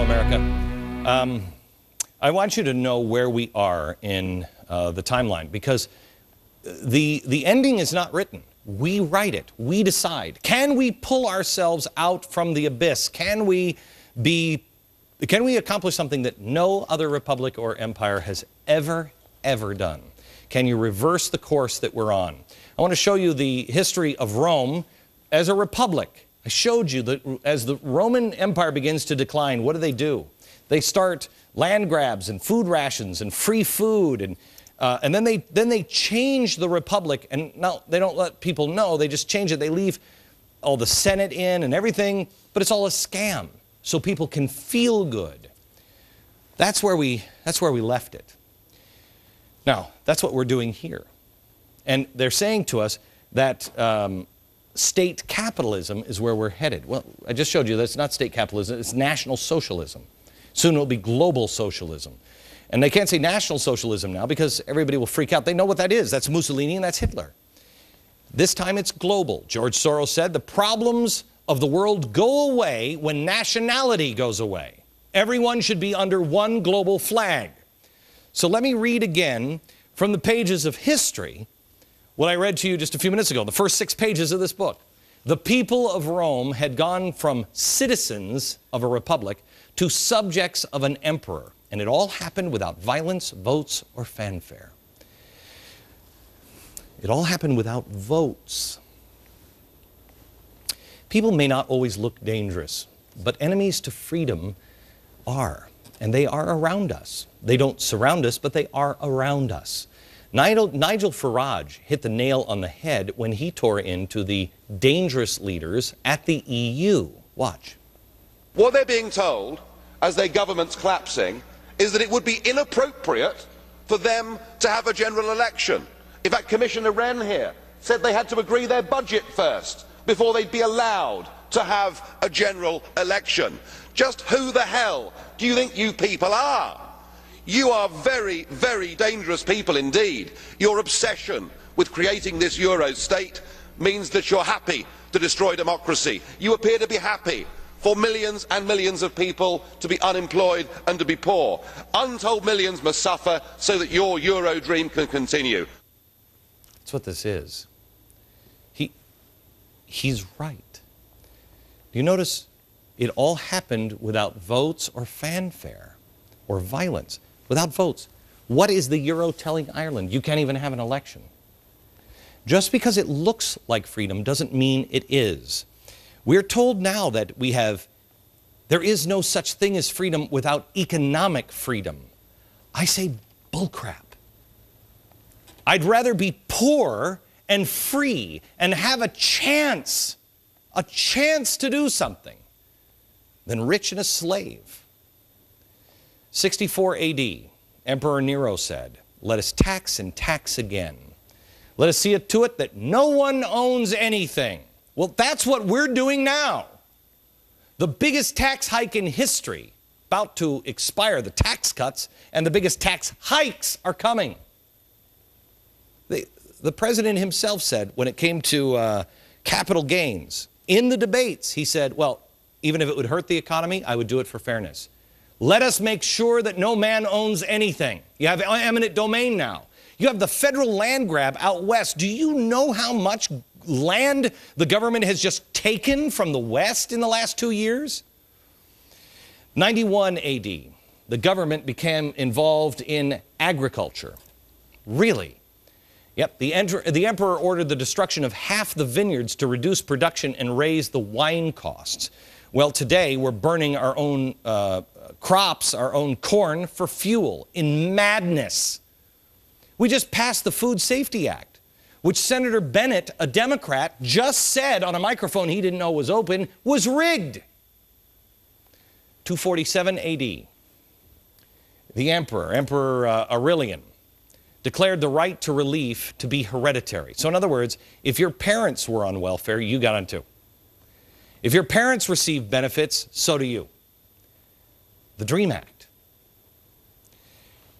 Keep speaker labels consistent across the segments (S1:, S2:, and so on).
S1: America. I want you to know where we are in the timeline, because the ending is not written. We write it. We decide. Can we pull ourselves out from the abyss? Can we accomplish something that no other republic or empire has ever done? Can you reverse the course that we're on? I want to show you the history of Rome as a republic. I showed you that as the Roman Empire begins to decline, what do? They start land grabs and food rations and free food, and then they change the republic, and now they don't let people know, they just change it. They leave all the Senate in and everything, but it's all a scam, so people can feel good. That's where we left it. Now, that's what we're doing here. And they're saying to us that state capitalism is where we're headed. Well, I just showed you that's not state capitalism, it's national socialism. Soon it'll be global socialism. And they can't say national socialism now because everybody will freak out. They know what that is. That's Mussolini and that's Hitler. This time it's global. George Soros said the problems of the world go away when nationality goes away. Everyone should be under one global flag. So let me read again from the pages of history what I read to you just a few minutes ago, the first 6 pages of this book. The people of Rome had gone from citizens of a republic to subjects of an emperor, and it all happened without violence, votes, or fanfare. It all happened without votes. People may not always look dangerous, but enemies to freedom are, and they are around us. They don't surround us, but they are around us. Nigel Farage hit the nail on the head when he tore into the dangerous leaders at the EU. Watch.
S2: What they're being told, as their government's collapsing, is that it would be inappropriate for them to have a general election. In fact, Commissioner Wren here said they had to agree their budget first before they'd be allowed to have a general election. Just who the hell do you think you people are? You are very, very dangerous people indeed. Your obsession with creating this Euro state means that you're happy to destroy democracy. You appear to be happy for millions and millions of people to be unemployed and to be poor. Untold millions must suffer so that your Euro dream can continue.
S1: That's what this is. He's right. Do you notice it all happened without votes or fanfare or violence? Without votes. What is the Euro telling Ireland? You can't even have an election. Just because it looks like freedom doesn't mean it is. We're told now that there is no such thing as freedom without economic freedom. I say bullcrap. I'd rather be poor and free and have a chance to do something, than rich and a slave. 64 AD, Emperor Nero said, "Let us tax and tax again. Let us see it to it that no one owns anything." Well, that's what we're doing now. The biggest tax hike in history, about to expire, the tax cuts, and the biggest tax hikes are coming. The president himself said, when it came to capital gains, in the debates, he said, well, even if it would hurt the economy, I would do it for fairness. Let us make sure that no man owns anything. You have eminent domain now. You have the federal land grab out west. Do you know how much land the government has just taken from the West in the last 2 years? 91 AD, the government became involved in agriculture. Really? Yep, the emperor ordered the destruction of half the vineyards to reduce production and raise the wine costs. Well, today we're burning our own crops, our own corn for fuel in madness. We just passed the Food Safety Act, which Senator Bennett, a Democrat, just said on a microphone he didn't know was open, was rigged. 247 AD, the Emperor Aurelian, declared the right to relief to be hereditary. So in other words, if your parents were on welfare, you got on too. If your parents received benefits, so do you. The Dream Act.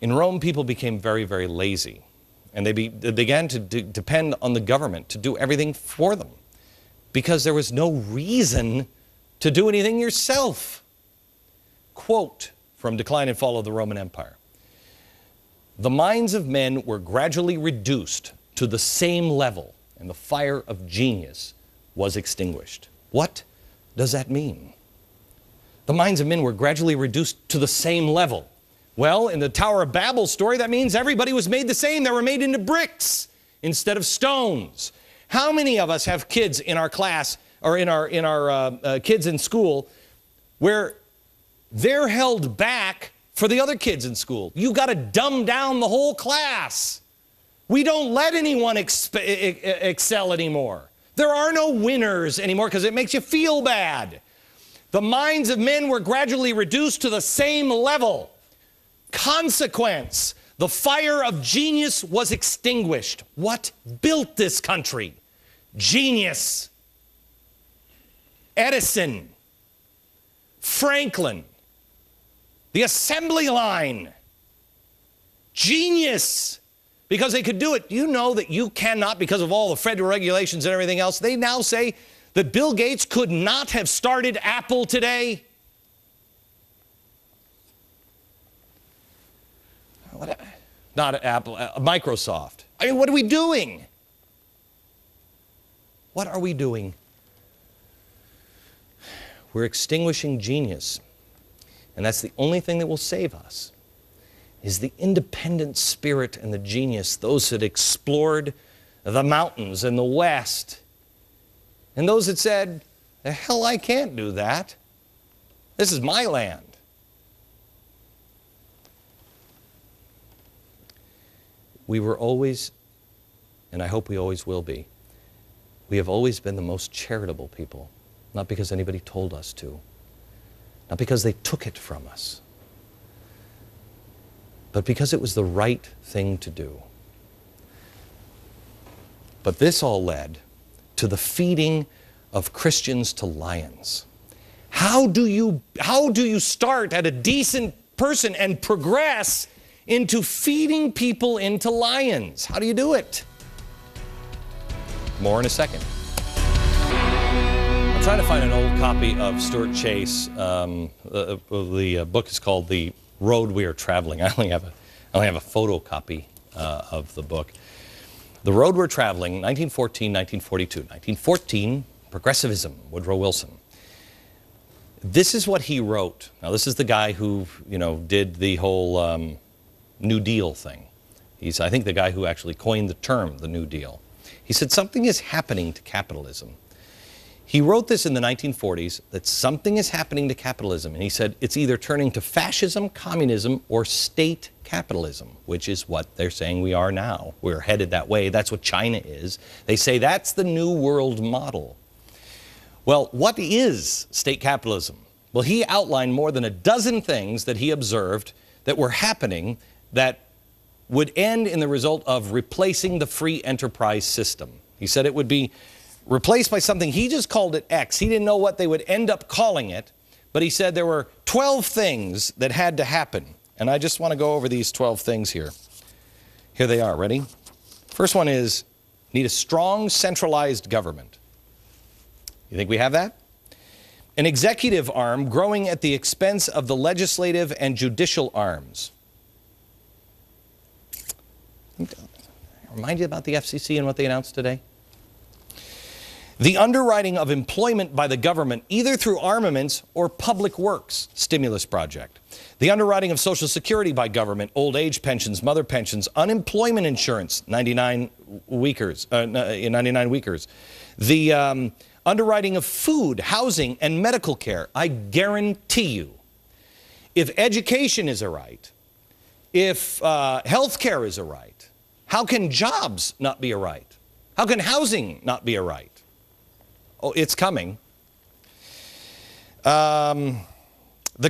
S1: In Rome, people became very, very lazy. And they began to depend on the government to do everything for them, because there was no reason to do anything yourself. Quote from Decline and Fall of the Roman Empire. The minds of men were gradually reduced to the same level, and the fire of genius was extinguished. What does that mean? The minds of men were gradually reduced to the same level. Well, in the Tower of Babel story, that means everybody was made the same. They were made into bricks instead of stones. How many of us have kids in our class or in our kids in school where they're held back for the other kids in school? You got to dumb down the whole class. We don't let anyone excel anymore. There are no winners anymore because it makes you feel bad. The minds of men were gradually reduced to the same level. Consequence, the fire of genius was extinguished. What built this country? Genius. Edison. Franklin. The assembly line. Genius. Because they could do it. You know that you cannot, because of all the federal regulations and everything else, they now say that Bill Gates could not have started Apple today. Not Apple, Microsoft. I mean, what are we doing? What are we doing? We're extinguishing genius. And that's the only thing that will save us, is the independent spirit and the genius, those that explored the mountains in the West, and those that said, the hell, I can't do that. This is my land. We were always, and I hope we always will be, we have always been the most charitable people, not because anybody told us to, not because they took it from us, but because it was the right thing to do. But this all led to the feeding of Christians to lions. How do you start at a decent person and progress into feeding people into lions? How do you do it? More in a second. I'm trying to find an old copy of Stuart Chase. The book is called The Road We Are Traveling. I only have a photocopy of the book. The Road We're Traveling, 1914, 1942. 1914, progressivism, Woodrow Wilson. This is what he wrote. Now, this is the guy who, did the whole New Deal thing. He's, I think, the guy who actually coined the term, the New Deal. He said, something is happening to capitalism. He wrote this in the 1940s, that something is happening to capitalism. And he said, it's either turning to fascism, communism, or state capitalism, which is what they're saying we are now. We're headed that way. That's what China is. They say that's the new world model. Well, what is state capitalism? Well, he outlined more than a dozen things that he observed that were happening that would end in the result of replacing the free enterprise system. He said it would be replaced by something, he just called it X. He didn't know what they would end up calling it, but he said there were 12 things that had to happen. And I just want to go over these 12 things here. Here they are. Ready? First one is, need a strong centralized government. You think we have that? An executive arm growing at the expense of the legislative and judicial arms. Remind you about the FCC and what they announced today? The underwriting of employment by the government, either through armaments or public works stimulus project. The underwriting of Social Security by government, old age pensions, mother pensions, unemployment insurance, 99 weekers. The underwriting of food, housing, and medical care. I guarantee you, if education is a right, if health care is a right, how can jobs not be a right? How can housing not be a right? Oh, it's coming. The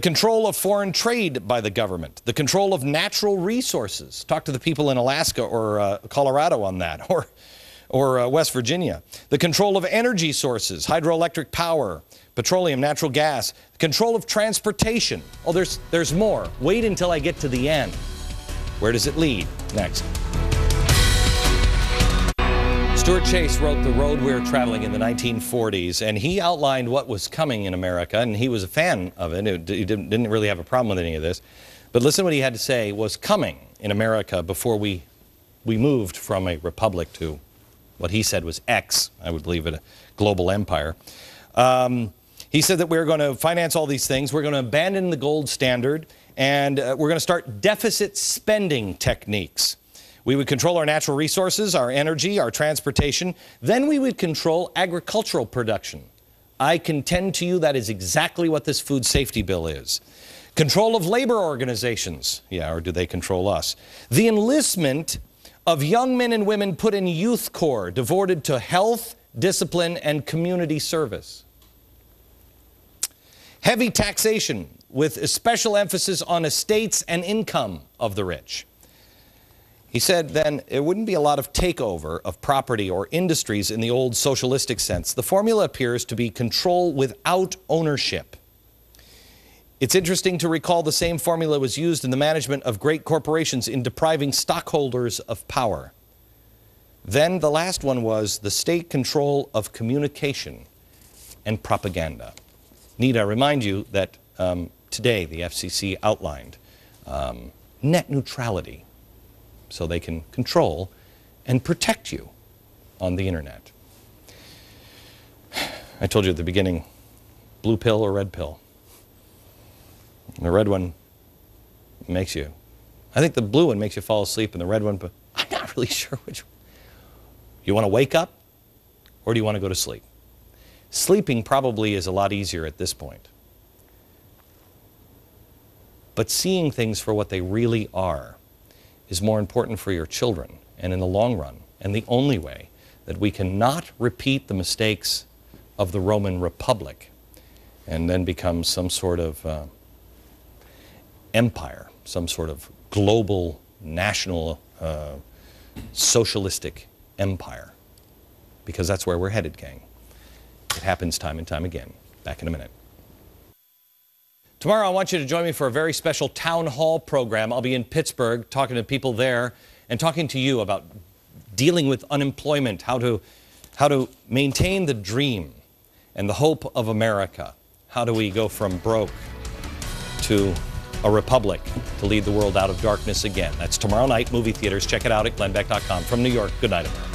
S1: control of foreign trade by the government. The control of natural resources. Talk to the people in Alaska or Colorado on that, or West Virginia. The control of energy sources, hydroelectric power, petroleum, natural gas. The control of transportation. Oh, there's more. Wait until I get to the end. Where does it lead? Next. Stuart Chase wrote The Road We're Traveling in the 1940s, and he outlined what was coming in America, and he was a fan of it. He didn't really have a problem with any of this. But listen to what he had to say was coming in America before we moved from a republic to what he said was X, I would believe it, a global empire. He said that we're going to finance all these things, we're going to abandon the gold standard, and we're going to start deficit spending techniques. We would control our natural resources, our energy, our transportation. Then we would control agricultural production. I contend to you that is exactly what this food safety bill is. Control of labor organizations. Yeah, or do they control us? The enlistment of young men and women put in youth corps devoted to health, discipline, and community service. Heavy taxation with a special emphasis on estates and income of the rich. He said then it wouldn't be a lot of takeover of property or industries in the old socialistic sense. The formula appears to be control without ownership. It's interesting to recall the same formula was used in the management of great corporations in depriving stockholders of power. Then the last one was the state control of communication and propaganda. Need I remind you that today the FCC outlined net neutrality, so they can control and protect you on the internet. I told you at the beginning, blue pill or red pill. The red one makes you, I think the blue one makes you fall asleep, and the red one, but I'm not really sure which one. You want to wake up, or do you want to go to sleep? Sleeping probably is a lot easier at this point. But seeing things for what they really are is more important for your children, and in the long run, and the only way that we cannot repeat the mistakes of the Roman Republic and then become some sort of empire, some sort of global, national, socialistic empire. Because that's where we're headed, gang. It happens time and time again. Back in a minute. Tomorrow I want you to join me for a very special town hall program. I'll be in Pittsburgh talking to people there and talking to you about dealing with unemployment, how to maintain the dream and the hope of America. How do we go from broke to a republic to lead the world out of darkness again? That's tomorrow night, movie theaters. Check it out at glennbeck.com. From New York, good night, America.